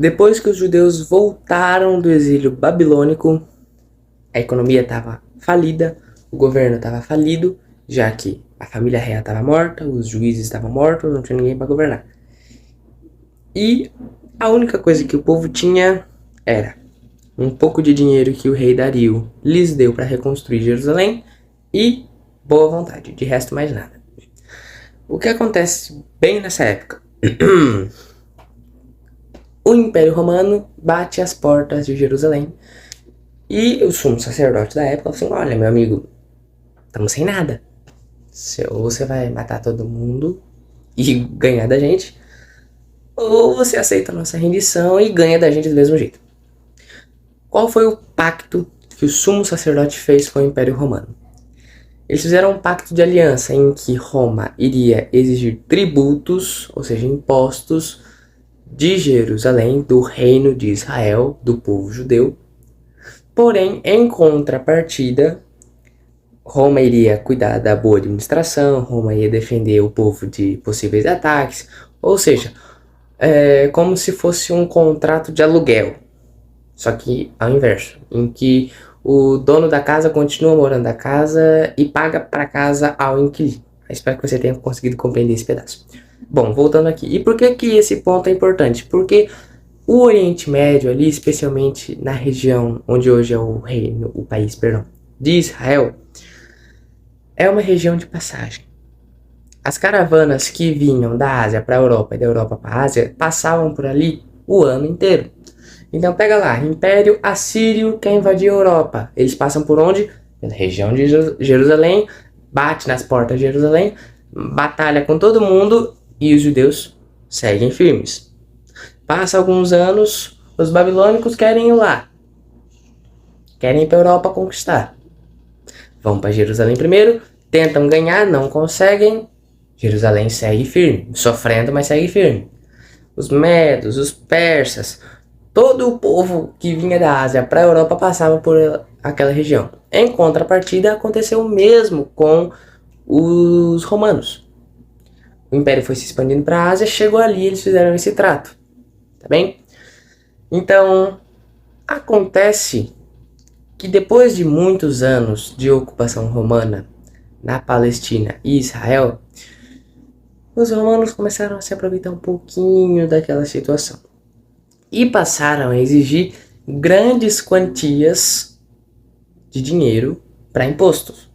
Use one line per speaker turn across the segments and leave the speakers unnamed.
Depois que os judeus voltaram do exílio babilônico, a economia estava falida, o governo estava falido, já que a família real estava morta, os juízes estavam mortos, não tinha ninguém para governar. E a única coisa que o povo tinha era um pouco de dinheiro que o rei Dario lhes deu para reconstruir Jerusalém e boa vontade, de resto mais nada. O que acontece bem nessa época? O Império Romano bate às portas de Jerusalém e o sumo sacerdote da época falou assim: olha, meu amigo, estamos sem nada. Ou você vai matar todo mundo e ganhar da gente, ou você aceita a nossa rendição e ganha da gente do mesmo jeito. Qual foi o pacto que o sumo sacerdote fez com o Império Romano? Eles fizeram um pacto de aliança em que Roma iria exigir tributos, ou seja, impostos, de Jerusalém, do reino de Israel, do povo judeu. Porém, em contrapartida, Roma iria cuidar da boa administração, Roma ia defender o povo de possíveis ataques, ou seja, como se fosse um contrato de aluguel, só que ao inverso, em que o dono da casa continua morando na casa e paga para a casa ao inquilino. Espero que você tenha conseguido compreender esse pedaço. Bom, voltando aqui. E por que esse ponto é importante? Porque o Oriente Médio ali, especialmente na região onde hoje é o país, perdão, de Israel, é uma região de passagem. As caravanas que vinham da Ásia para a Europa e da Europa para a Ásia passavam por ali o ano inteiro. Então pega lá, Império Assírio quer invadir a Europa. Eles passam por onde? Pela região de Jerusalém, bate nas portas de Jerusalém, batalha com todo mundo e os judeus seguem firmes. Passa alguns anos, os babilônicos querem ir lá. Querem ir para a Europa conquistar. Vão para Jerusalém primeiro, tentam ganhar, não conseguem. Jerusalém segue firme, sofrendo, mas segue firme. Os medos, os persas, todo o povo que vinha da Ásia para a Europa passava por aquela região. Em contrapartida, aconteceu o mesmo com os romanos. O império foi se expandindo para a Ásia, chegou ali, eles fizeram esse trato. Tá bem? Então, acontece que depois de muitos anos de ocupação romana na Palestina e Israel, os romanos começaram a se aproveitar um pouquinho daquela situação e passaram a exigir grandes quantias de dinheiro para impostos.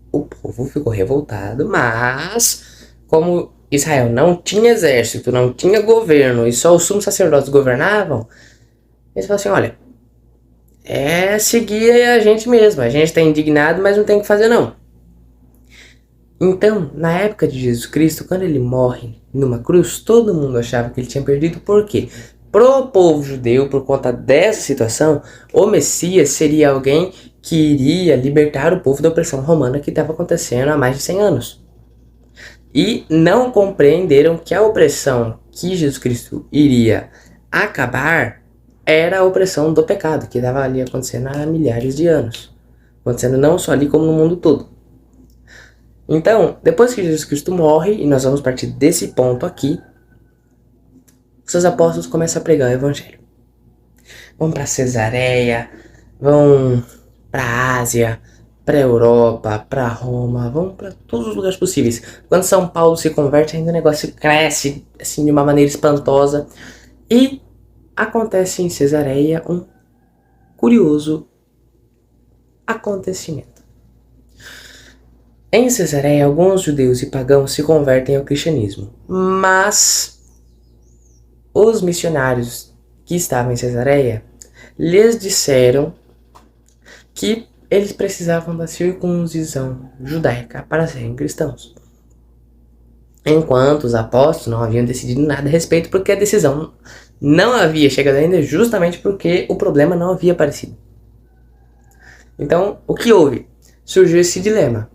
O povo ficou revoltado, mas como Israel não tinha exército, não tinha governo e só os sumos sacerdotes governavam, eles falaram assim: olha, é seguir a gente mesmo, a gente está indignado, mas não tem o que fazer não. Então, na época de Jesus Cristo, quando ele morre numa cruz, todo mundo achava que ele tinha perdido. Por quê? Pro povo judeu, por conta dessa situação, o Messias seria alguém que iria libertar o povo da opressão romana que estava acontecendo há mais de 100 anos. E não compreenderam que a opressão que Jesus Cristo iria acabar era a opressão do pecado, que estava ali acontecendo há milhares de anos. Acontecendo não só ali, como no mundo todo. Então, depois que Jesus Cristo morre, e nós vamos partir desse ponto aqui, seus apóstolos começam a pregar o evangelho. Vão para Cesareia, vão para a Ásia, para a Europa, para Roma, vão para todos os lugares possíveis. Quando São Paulo se converte, ainda o negócio cresce assim de uma maneira espantosa. E acontece em Cesareia um curioso acontecimento. Em Cesareia, alguns judeus e pagãos se convertem ao cristianismo, mas os missionários que estavam em Cesareia lhes disseram que eles precisavam da circuncisão judaica para serem cristãos. Enquanto os apóstolos não haviam decidido nada a respeito, porque a decisão não havia chegado ainda, justamente porque o problema não havia aparecido. Então, o que houve? Surgiu esse dilema.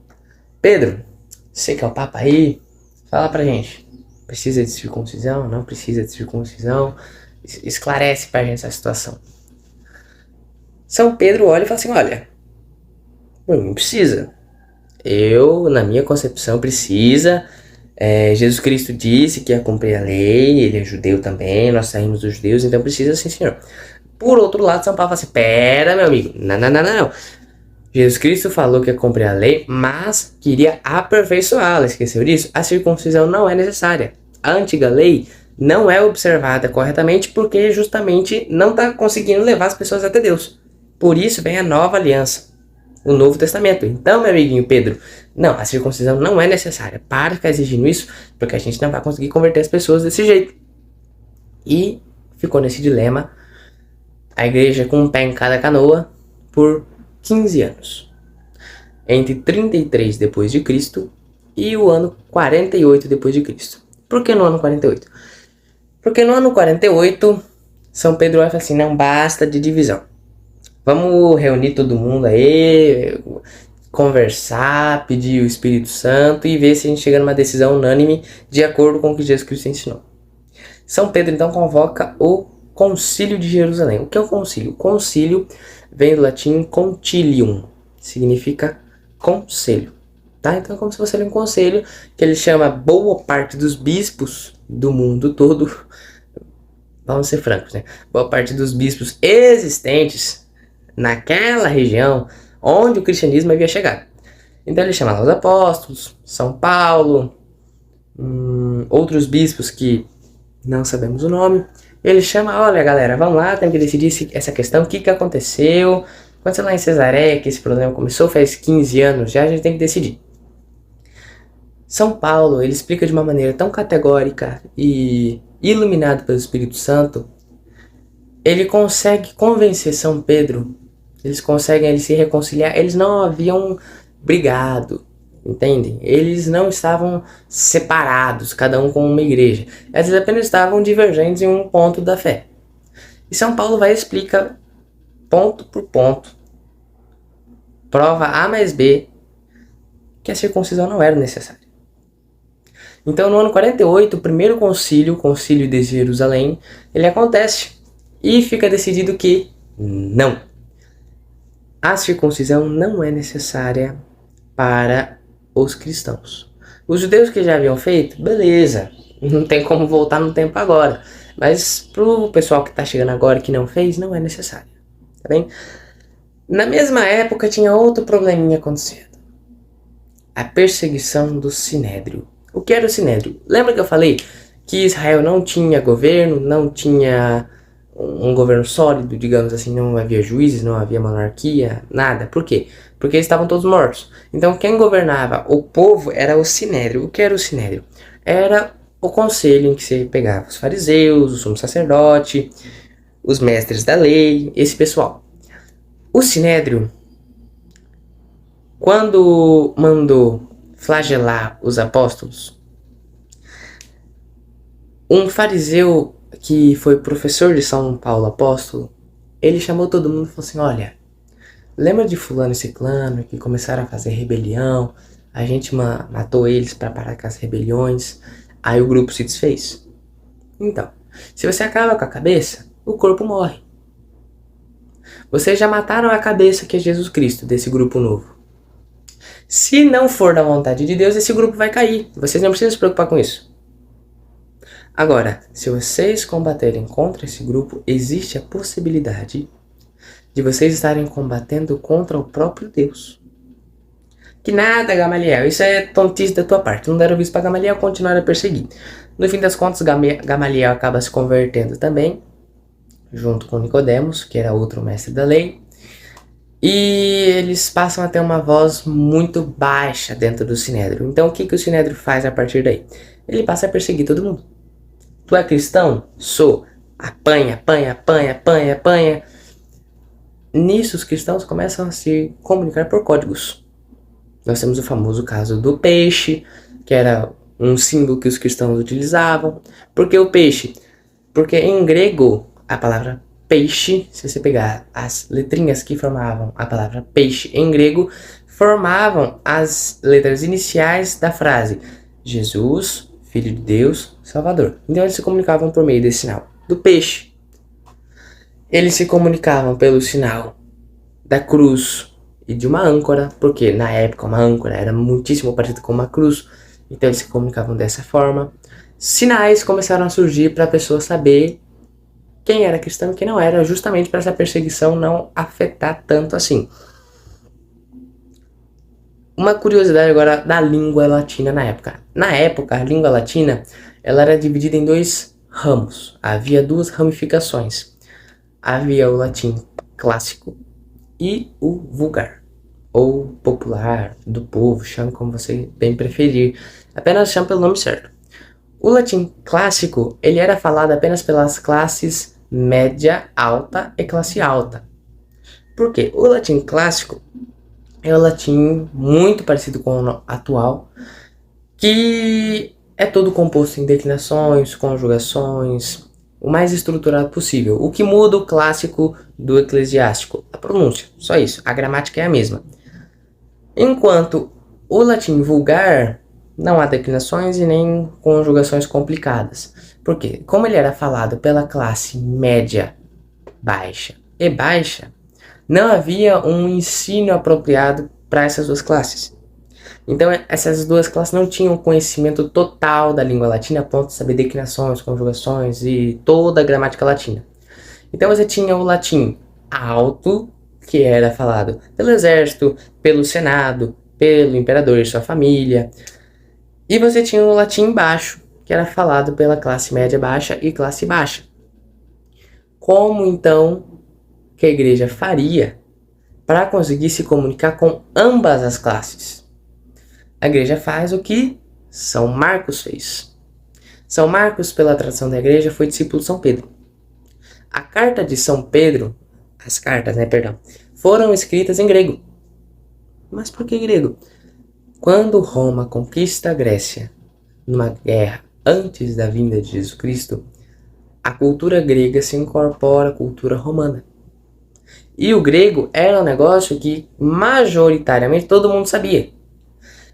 Pedro, você que é o Papa aí, fala pra gente. Precisa de circuncisão? Não precisa de circuncisão? Esclarece pra gente essa situação. São Pedro olha e fala assim: olha, não precisa. Eu, na minha concepção, precisa. Jesus Cristo disse que ia cumprir a lei, ele é judeu também, nós saímos dos judeus, então precisa sim, senhor. Por outro lado, São Paulo fala assim, pera, meu amigo, não. Jesus Cristo falou que ia cumprir a lei, mas queria aperfeiçoá-la, esqueceu disso? A circuncisão não é necessária. A antiga lei não é observada corretamente porque justamente não está conseguindo levar as pessoas até Deus. Por isso vem a nova aliança, o Novo Testamento. Então, meu amiguinho Pedro, não, a circuncisão não é necessária. Para de ficar exigindo isso, porque a gente não vai conseguir converter as pessoas desse jeito. E ficou nesse dilema, a igreja com um pé em cada canoa, por 15 anos. Entre 33 depois de Cristo e o ano 48 depois de Cristo. Por que no ano 48? Porque no ano 48, São Pedro vai falar assim, não basta de divisão. Vamos reunir todo mundo aí, conversar, pedir o Espírito Santo e ver se a gente chega numa decisão unânime de acordo com o que Jesus Cristo ensinou. São Pedro então convoca o Concílio de Jerusalém. O que é o concílio? O concílio vem do latim concilium, significa conselho. Tá? Então é como se fosse um conselho que ele chama boa parte dos bispos do mundo todo, vamos ser francos, né? Boa parte dos bispos existentes naquela região onde o cristianismo havia chegado. Então ele chama lá os apóstolos, São Paulo, outros bispos que não sabemos o nome. Ele chama, olha galera, vamos lá, temos que decidir essa questão, o que aconteceu. Aconteceu lá em Cesareia, que esse problema começou faz 15 anos já, a gente tem que decidir. São Paulo, ele explica de uma maneira tão categórica e iluminado pelo Espírito Santo, ele consegue convencer São Pedro, eles conseguem se reconciliar, eles não haviam brigado, entendem? Eles não estavam separados, cada um com uma igreja. Eles apenas estavam divergentes em um ponto da fé. E São Paulo vai explicar ponto por ponto, prova A mais B, que a circuncisão não era necessária. Então no ano 48, o primeiro concílio, o concílio de Jerusalém, ele acontece e fica decidido que não. A circuncisão não é necessária para os cristãos. Os judeus que já haviam feito, beleza, não tem como voltar no tempo agora. Mas pro pessoal que está chegando agora e que não fez, não é necessário. Tá bem? Na mesma época tinha outro probleminha acontecendo. A perseguição do Sinédrio. O que era o Sinédrio? Lembra que eu falei que Israel não tinha governo, não tinha um governo sólido, digamos assim, não havia juízes, não havia monarquia, nada. Por quê? Porque eles estavam todos mortos. Então quem governava o povo era o Sinédrio. O que era o Sinédrio? Era o conselho em que você pegava os fariseus, o sumo sacerdote, os mestres da lei, esse pessoal. O Sinédrio, quando mandou flagelar os apóstolos, um fariseu que foi professor de São Paulo apóstolo, ele chamou todo mundo e falou assim, olha, lembra de fulano e ciclano que começaram a fazer rebelião, a gente matou eles para parar com as rebeliões, aí o grupo se desfez. Então, se você acaba com a cabeça, o corpo morre. Vocês já mataram a cabeça, que é Jesus Cristo, desse grupo novo. Se não for da vontade de Deus, esse grupo vai cair. Vocês não precisam se preocupar com isso. Agora, se vocês combaterem contra esse grupo, existe a possibilidade de vocês estarem combatendo contra o próprio Deus. Que nada, Gamaliel, isso é tontice da tua parte. Não deram visto para Gamaliel continuar a perseguir. No fim das contas, Gamaliel acaba se convertendo também, junto com Nicodemos, que era outro mestre da lei. E eles passam a ter uma voz muito baixa dentro do Sinédrio. Então o que o Sinédrio faz a partir daí? Ele passa a perseguir todo mundo. Tu é cristão? Sou. Apanha. Nisso os cristãos começam a se comunicar por códigos. Nós temos o famoso caso do peixe, que era um símbolo que os cristãos utilizavam. Por que o peixe? Porque em grego a palavra peixe, se você pegar as letrinhas que formavam a palavra peixe em grego, formavam as letras iniciais da frase Jesus, Filho de Deus, Salvador. Então eles se comunicavam por meio desse sinal do peixe. Eles se comunicavam pelo sinal da cruz e de uma âncora, porque na época uma âncora era muitíssimo parecida com uma cruz. Então eles se comunicavam dessa forma. Sinais começaram a surgir para a pessoa saber quem era cristão e quem não era, justamente para essa perseguição não afetar tanto assim. Uma curiosidade agora da língua latina na época. Na época, a língua latina ela era dividida em dois ramos. Havia duas ramificações. Havia o latim clássico e o vulgar, ou popular, do povo, chame como você bem preferir. Apenas chame pelo nome certo. O latim clássico, ele era falado apenas pelas classes média, alta e classe alta. Por quê? O latim clássico é o latim muito parecido com o atual, que é todo composto em declinações, conjugações, o mais estruturado possível. O que muda o clássico do eclesiástico? A pronúncia, só isso. A gramática é a mesma. Enquanto o latim vulgar não há declinações e nem conjugações complicadas. Por quê? Como ele era falado pela classe média, baixa e baixa, não havia um ensino apropriado para essas duas classes. Então essas duas classes não tinham conhecimento total da língua latina a ponto de saber declinações, conjugações e toda a gramática latina. Então você tinha o latim alto, que era falado pelo exército, pelo senado, pelo imperador e sua família. E você tinha o latim baixo, que era falado pela classe média baixa e classe baixa. Como então que a igreja faria para conseguir se comunicar com ambas as classes? A igreja faz o que São Marcos fez. São Marcos, pela tradição da igreja, foi discípulo de São Pedro. A carta de São Pedro, as cartas, foram escritas em grego. Mas por que grego? Quando Roma conquista a Grécia, numa guerra antes da vinda de Jesus Cristo, a cultura grega se incorpora à cultura romana. E o grego era um negócio que majoritariamente todo mundo sabia.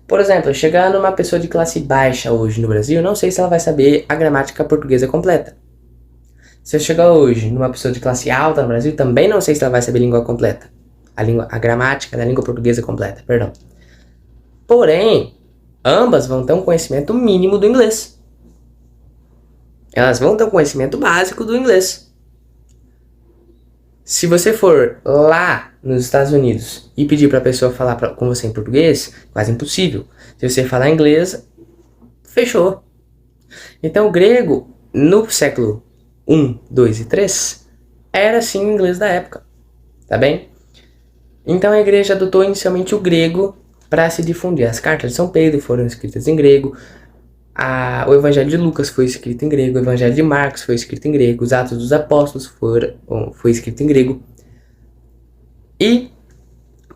Por exemplo, chegar numa pessoa de classe baixa hoje no Brasil, não sei se ela vai saber a gramática portuguesa completa. Se eu chegar hoje numa pessoa de classe alta no Brasil, também não sei se ela vai saber a língua completa. A gramática da língua portuguesa completa, perdão. Porém, ambas vão ter um conhecimento mínimo do inglês. Elas vão ter um conhecimento básico do inglês. Se você for lá nos Estados Unidos e pedir para a pessoa falar com você em português, quase impossível. Se você falar inglês, fechou. Então o grego, no século 1, 2 e 3, era sim o inglês da época. Tá bem? Então a igreja adotou inicialmente o grego para se difundir. As cartas de São Pedro foram escritas em grego. O Evangelho de Lucas foi escrito em grego, o Evangelho de Marcos foi escrito em grego, os Atos dos Apóstolos foi escrito em grego. E,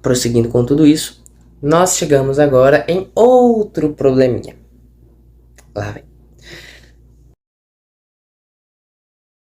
prosseguindo com tudo isso, nós chegamos agora em outro probleminha. Lá vem.